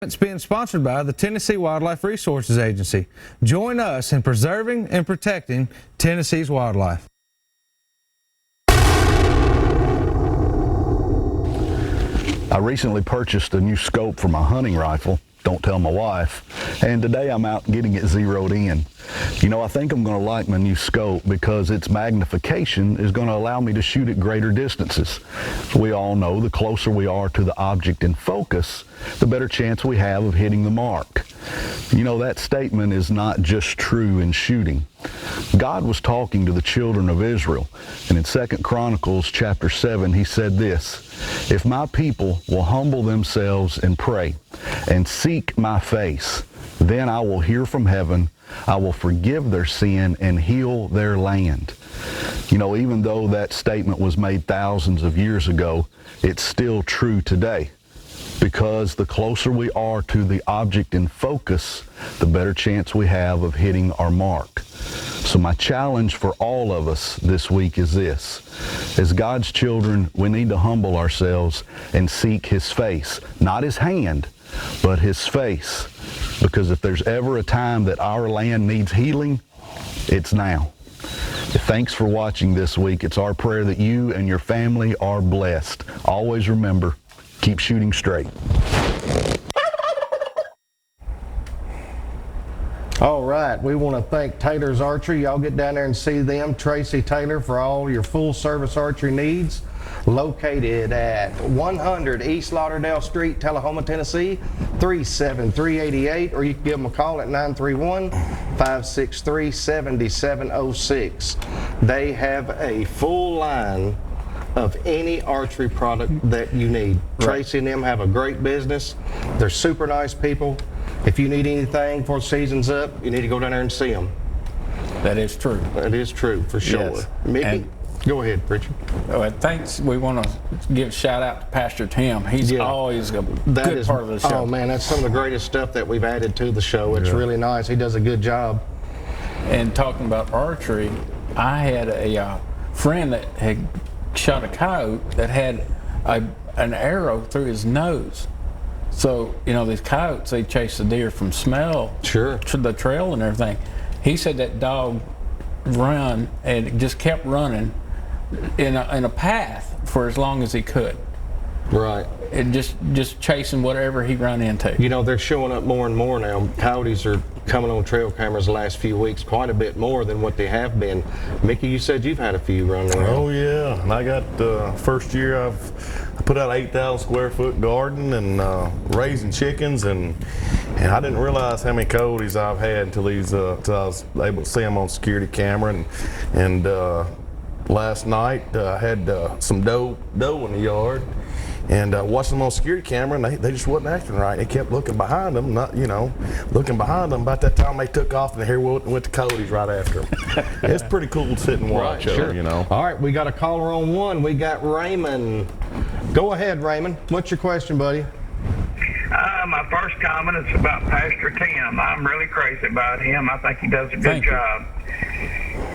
It's being sponsored by the Tennessee Wildlife Resources Agency. Join us in preserving and protecting Tennessee's wildlife. I recently purchased a new scope for my hunting rifle. Don't tell my wife. And today I'm out getting it zeroed in. You know, I think I'm going to like my new scope because its magnification is going to allow me to shoot at greater distances. We all know the closer we are to the object in focus, the better chance we have of hitting the mark. You know, that statement is not just true in shooting. God was talking to the children of Israel, and in 2 Chronicles chapter 7, he said this, "If my people will humble themselves and pray and seek my face, then I will hear from heaven, I will forgive their sin and heal their land." You know, even though that statement was made thousands of years ago, it's still true today. Because the closer we are to the object in focus, the better chance we have of hitting our mark. So my challenge for all of us this week is this. As God's children, we need to humble ourselves and seek His face. Not His hand, but His face. Because if there's ever a time that our land needs healing, it's now. Thanks for watching this week. It's our prayer that you and your family are blessed. Always remember, keep shooting straight. All right, we want to thank Taylor's Archery. Y'all get down there and see them, Tracy Taylor, for all your full service archery needs. Located at 100 East Lauderdale Street, Tullahoma, Tennessee, 37388, or you can give them a call at 931-563-7706. They have a full line of any archery product that you need. Right. Tracy and them have a great business. They're super nice people. If you need anything before the season's up, you need to go down there and see them. That is true. That is true, for sure. Yes. Mickey, go ahead, Richard. Thanks. We want to give a shout out to Pastor Tim. He's always a good part of the show. Oh man, that's some of the greatest stuff that we've added to the show. It's really nice. He does a good job. And talking about archery, I had a friend that had shot a coyote that had an arrow through his nose. So, you know, these coyotes, they chase the deer from smell, to the trail and everything. He said that dog run and it just kept running in a path for as long as he could. Right. And just chasing whatever he run into. You know, they're showing up more and more now. Coyotes are coming on trail cameras the last few weeks quite a bit more than what they have been. Mickey, you said you've had a few running around. Oh yeah, and I got first year I put out an 8,000 square foot garden and raising chickens, and I didn't realize how many coyotes I've had until I was able to see them on security camera, and last night I had some doe in the yard. And watching them on security camera, and they just wasn't acting right. They kept looking behind them, looking behind them. About that time they took off, and here went the coyotes right after them. It's pretty cool to sit and watch, you know. All right, we got a caller on one. We got Raymond. Go ahead, Raymond. What's your question, buddy? My first comment is about Pastor Tim. I'm really crazy about him. I think he does a good job.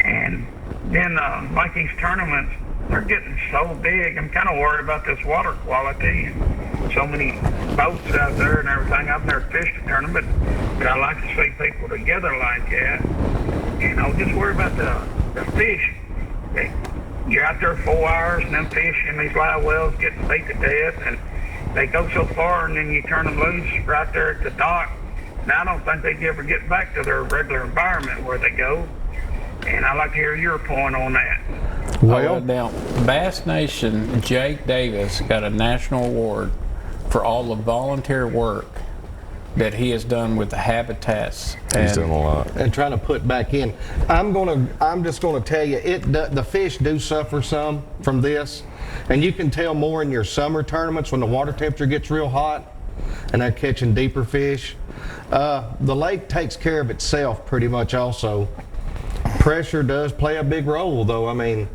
And then, like these tournaments, they're getting so big. I'm kind of worried about this water quality. So many boats out there and everything. I've never fished a tournament, but I like to see people together like that. And I was just worried about the fish. You're out there 4 hours and them fish in these live wells getting beat to death, and they go so far and then you turn them loose right there at the dock. And I don't think they ever get back to their regular environment where they go. And I'd like to hear your point on that. Well, now, Bass Nation, Jake Davis got a national award for all the volunteer work that he has done with the habitats. He's done a lot. And trying to put back in. I'm just gonna tell you, the fish do suffer some from this, and you can tell more in your summer tournaments when the water temperature gets real hot and they're catching deeper fish. The lake takes care of itself pretty much also. Pressure does play a big role, though. I mean,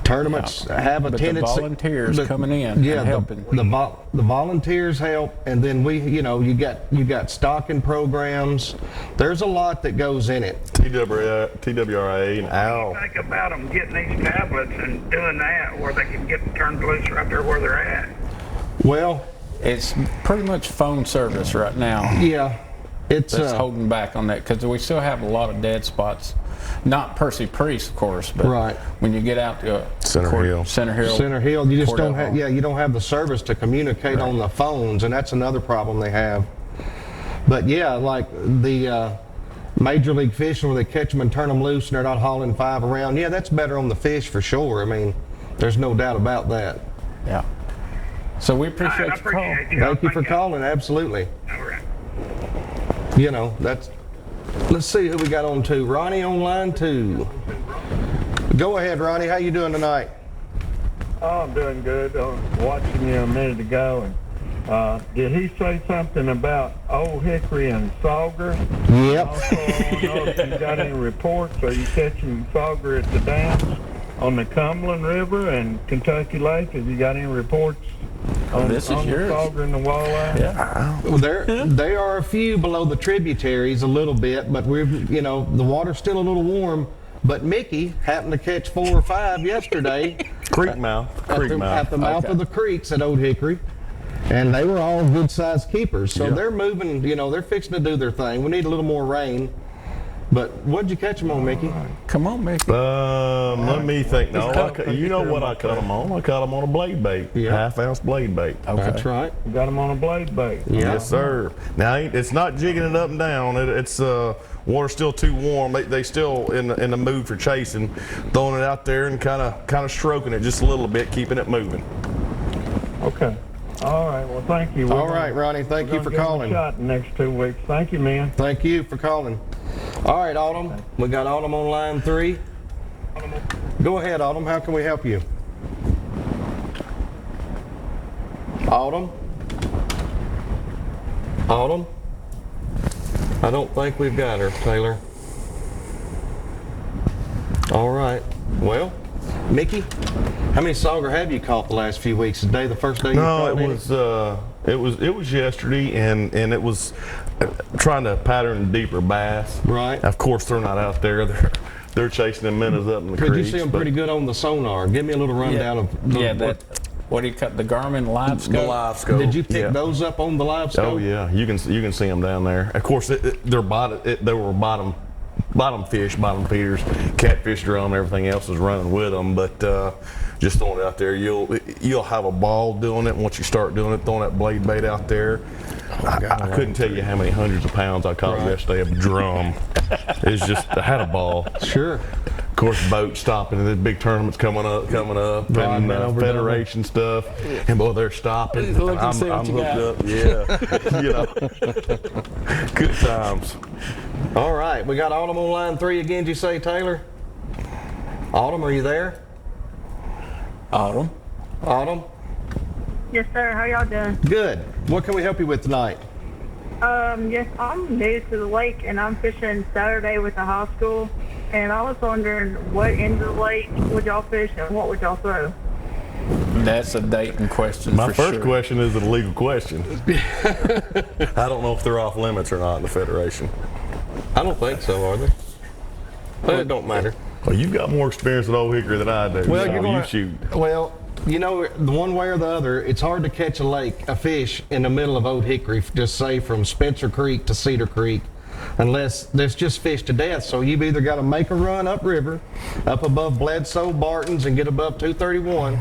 tournaments have a tendency. The volunteers coming in and helping. The volunteers help, and then you got stocking programs. There's a lot that goes in it. TWRA and OWL. What do you think about them getting these tablets and doing that where they can get turned loose right there where they're at? Well, It's pretty much phone service right now. Yeah, it's That's holding back on that because we still have a lot of dead spots. Not Percy Priest, of course, but Right. when you get out to Center Hill. Center Hill, Center Hill. You just Cordell don't have. Hall. Yeah, you don't have the service to communicate on the phones, and that's another problem they have. But yeah, like the Major League Fishing, where they catch them and turn them loose, and they're not hauling 5 around. Yeah, that's better on the fish for sure. I mean, there's no doubt about that. Yeah. So we appreciate I your call. appreciate you. Thank you for calling. Absolutely. All right. You know, that's. Let's see who we got on to. Ronnie on line 2. Go ahead, Ronnie. How you doing tonight? Oh, I'm doing good. I was watching you a minute ago, and did he say something about Old Hickory and Sauger? Yep. Also, I want to know if you got any reports. Are you catching Sauger at the dams on the Cumberland River and Kentucky Lake? Have you got any reports on, This is on the yours. Sauger and the walleye? Yeah. Well, there are a few below the tributaries a little bit, but the water's still a little warm. But Mickey happened to catch 4 or 5 yesterday Creek mouth. at the mouth of the creeks at Old Hickory, and they were all good-sized keepers. So they're moving. They're fixing to do their thing. We need a little more rain. But what'd you catch them on, Mickey? Come on, Mickey. Let me think. No, you know what I caught them on? I caught them on a blade bait. Yeah. Half-ounce blade bait. That's right. You got them on a blade bait. Yeah. Yes, sir. Now it's not jigging it up and down. It's water's still too warm. They still in the mood for chasing, throwing it out there and kind of stroking it just a little bit, keeping it moving. Okay. All right. Well, thank you. All right, Ronnie. Thank you for calling. Shot in the next 2 weeks. Thank you, man. Thank you for calling. All right, Autumn. We got Autumn on line 3. Go ahead, Autumn. How can we help you? Autumn? Autumn? I don't think we've got her, Taylor. All right. Well, Mickey, how many sauger have you caught the last few weeks? Today the first day you No, caught any? it was yesterday, and it was trying to pattern deeper bass. Right. Of course, they're not out there. They're chasing them minnows up in the Could creeks. you see them but pretty good on the sonar? Give me a little rundown of What do you cut? The Garmin live scope? The live scope. Did you pick yeah. those up on the live scope? Oh yeah, you can see them down there. Of course, they were bottom fish, bottom feeders, catfish drum, everything else is running with them. But just throwing it out there, you'll have a ball doing it. Once you start doing it, throwing that blade bait out there. I couldn't tell you how many hundreds of pounds I caught yesterday of drum. It's just I had a ball. Sure. Of course, boat stopping, and there's big tournaments coming up, Right, and over Federation stuff. And boy, they're stopping. Look and I'm see what you hooked got. up. Yeah, good times. All right, we got Autumn on line 3 again. Did you say, Taylor? Autumn, are you there? Autumn. Autumn? Yes, sir. How y'all doing? Good. What can we help you with tonight? Yes, I'm new to the lake, and I'm fishing Saturday with the high school. And I was wondering what end of the lake would y'all fish, and what would y'all throw? That's a Dayton question. My for first sure. question is a legal question. I don't know if they're off limits or not in the Federation. I don't think so, are they? But it don't matter. Well, you've got more experience with Old Hickory than I do. Well, so you're gonna, you shoot. Well, the one way or the other, it's hard to catch a fish in the middle of Old Hickory, just say from Spencer Creek to Cedar Creek, unless there's just fish to death. So you've either got to make a run upriver, up above Bledsoe, Barton's, and get above 231,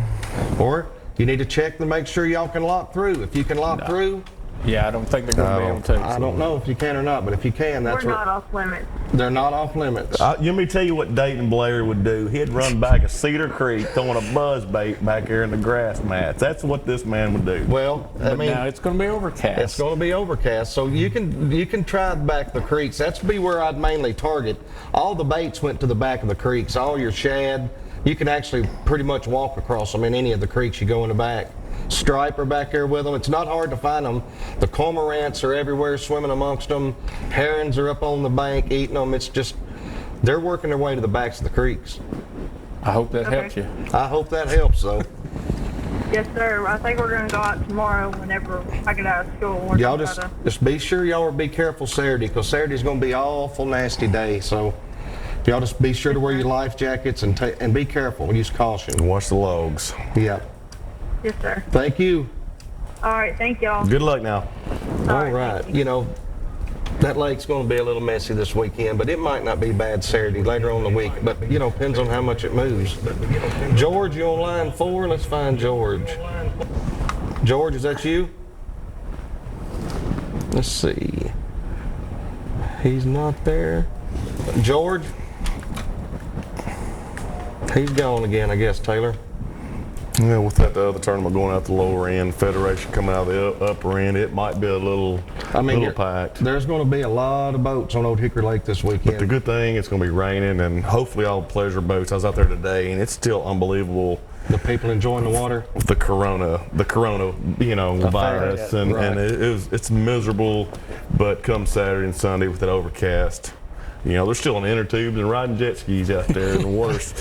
or you need to check to make sure y'all can lock through. If you can lock through, Yeah, I don't think they're going to be able to. I don't know if you can or not, but if you can, that's We're not off limits. they're not off limits. Let me tell you what Dayton Blair would do. He'd run back a Cedar Creek throwing a buzz bait back there in the grass mats. That's what this man would do. Well, I But mean, now it's going to be overcast. it's going to be overcast, so you can try back the creeks. That's be where I'd mainly target. All the baits went to the back of the creeks. All your shad, you can actually pretty much walk across them in any of the creeks you go in the back. Striper back there with them. It's not hard to find them. The cormorants are everywhere swimming amongst them. Herons are up on the bank eating them. It's just, they're working their way to the backs of the creeks. I hope that Okay. helps you. I hope that helps, though. Yes, sir. I think we're going to go out tomorrow whenever I get out of school. We're Y'all gonna just try to- just be sure y'all be careful Saturday, because Saturday's going to be an awful nasty day. So y'all just be sure to wear your life jackets and be careful. Use caution. Watch the logs. Yeah. Yes, sir. Thank you. All right, thank y'all. Good luck now. All right. You know, that lake's going to be a little messy this weekend, but it might not be bad Saturday, later on in the week. But, you know, depends on how much it moves. George, you on line 4? Let's find George. George, is that you? Let's see. He's not there. George? He's gone again, I guess, Taylor. Yeah, with that other tournament going out the lower end, Federation coming out the upper end, it might be a little packed. There's going to be a lot of boats on Old Hickory Lake this weekend. But the good thing, it's going to be raining, and hopefully all the pleasure boats. I was out there today, and it's still unbelievable. The people enjoying the water. The corona, you know, virus, right. and it's miserable. But come Saturday and Sunday with that overcast, you know, they're still in inner tubes and riding jet skis out there, and the water's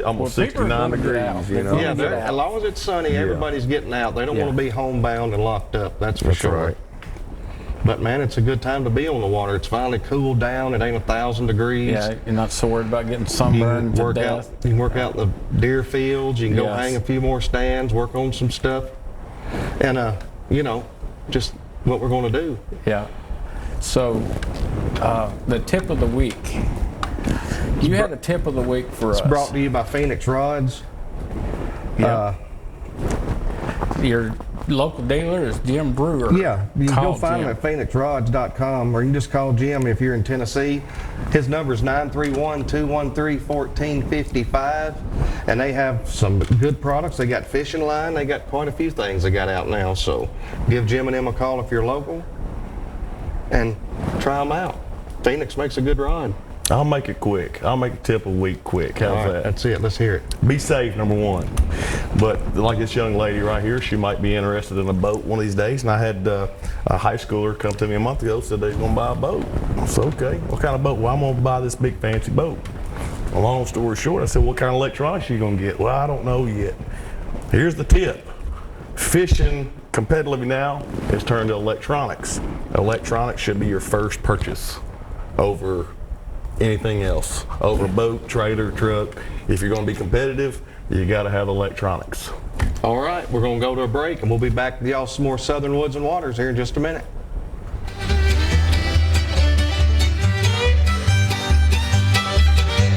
almost 69 degrees. You know, Yeah, as long as it's sunny, everybody's getting out. They don't want to be homebound and locked up. That's for sure. Right. But man, it's a good time to be on the water. It's finally cooled down. It ain't 1,000 degrees. Yeah, you're not so worried about getting sunburned to death. You can work out the deer fields. You can go Yes. hang a few more stands, work on some stuff, and you know, just what we're going to do. Yeah. So, the tip of the week. You had a tip of the week for us. It's brought to you by Phoenix Rods. Yeah. Your local dealer is Jim Brewer. Yeah, you can Call go find Jim. him at phoenixrods.com, or you can just call Jim if you're in Tennessee. His number is 931-213-1455, and they have some good products. They got fishing line. They got quite a few things they got out now. So give Jim and them a call if you're local, and try them out. Phoenix makes a good rod. I'll make it quick. I'll make a tip of the week quick. How's All right, that? that's it. Let's hear it. Be safe, number one. But like this young lady right here, she might be interested in a boat one of these days. And I had a high schooler come to me a month ago, said they was going to buy a boat. I said, okay, what kind of boat? Well, I'm going to buy this big fancy boat. A long story short, I said, what kind of electronics are you going to get? Well, I don't know yet. Here's the tip. Fishing competitively now has turned to electronics. Electronics should be your first purchase over anything else, over a boat, trailer, truck. If you're going to be competitive, you got to have electronics. All right, we're going to go to a break, and we'll be back with y'all some more Southern Woods and Waters here in just a minute.